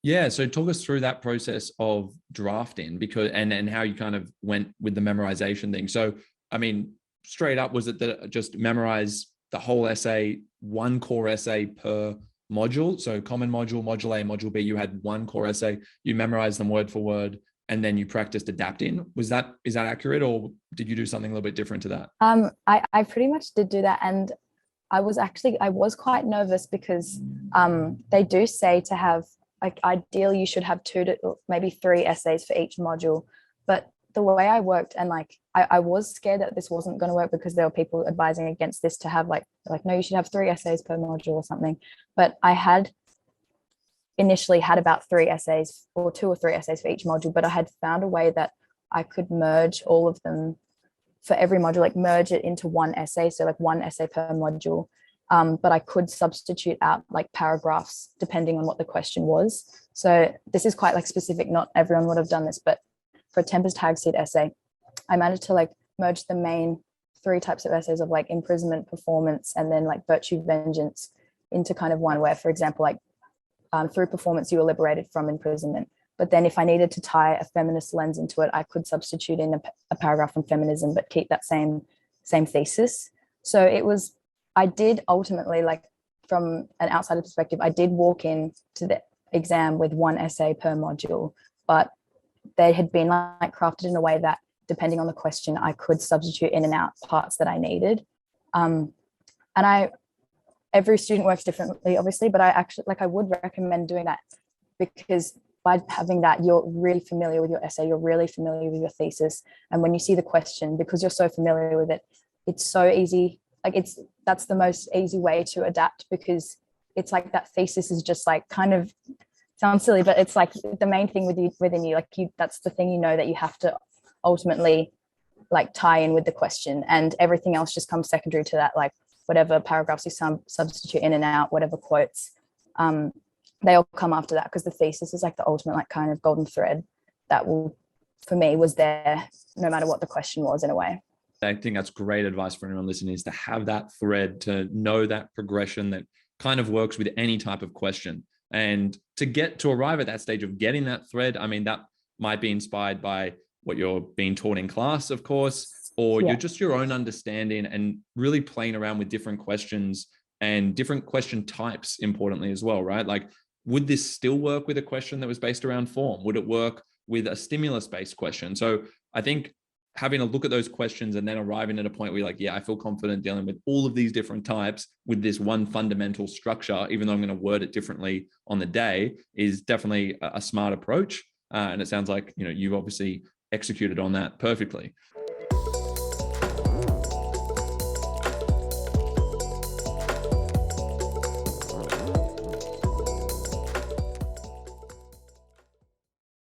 Yeah. So talk us through that process of drafting because and how you kind of went with the memorization thing. So I mean, straight up, was it that just memorize the whole essay, one core essay per module? So common module, module A, module B, you had one core essay, you memorized them word for word, and then you practiced adapting. Is that accurate, or did you do something a little bit different to that? I pretty much did do that, and I was quite nervous because they do say to have, like, ideally you should have two to maybe three essays for each module. But the way I worked, and like I was scared that this wasn't going to work because there were people advising against this, to have like no, you should have three essays per module or something. But I had initially had about three essays, or two or three essays for each module, but I had found a way that I could merge all of them for every module, like merge it into one essay. So like one essay per module. But I could substitute out like paragraphs depending on what the question was. So this is quite like specific. Not everyone would have done this, but for a Tempest Tag Seed essay, I managed to like merge the main three types of essays of like imprisonment, performance, and then like virtue, vengeance into kind of one where, for example, like through performance, you were liberated from imprisonment. But then if I needed to tie a feminist lens into it, I could substitute in a paragraph on feminism, but keep that same thesis. So I did ultimately, like, from an outsider perspective, I did walk in to the exam with one essay per module, but they had been like crafted in a way that depending on the question, I could substitute in and out parts that I needed. And every student works differently, obviously, but I would recommend doing that, because by having that, you're really familiar with your essay, you're really familiar with your thesis. And when you see the question, because you're so familiar with it, it's so easy. Like that's the most easy way to adapt, because it's like that thesis is just like, kind of sounds silly, but it's like the main thing within you, that's the thing, that you have to ultimately like tie in with the question, and everything else just comes secondary to that, like whatever paragraphs you substitute in and out, whatever quotes, they all come after that, because the thesis is like the ultimate like kind of golden thread that for me was there no matter what the question was, in a way. I think that's great advice for anyone listening, is to have that thread, to know that progression that kind of works with any type of question. And to arrive at that stage of getting that thread, I mean, that might be inspired by what you're being taught in class, of course, or you're just your own understanding and really playing around with different questions and different question types, importantly as well, right? Like, would this still work with a question that was based around form? Would it work with a stimulus-based question? So I think having a look at those questions and then arriving at a point where you're like, yeah, I feel confident dealing with all of these different types with this one fundamental structure, even though I'm going to word it differently on the day, is definitely a smart approach. And it sounds like, you've obviously executed on that perfectly.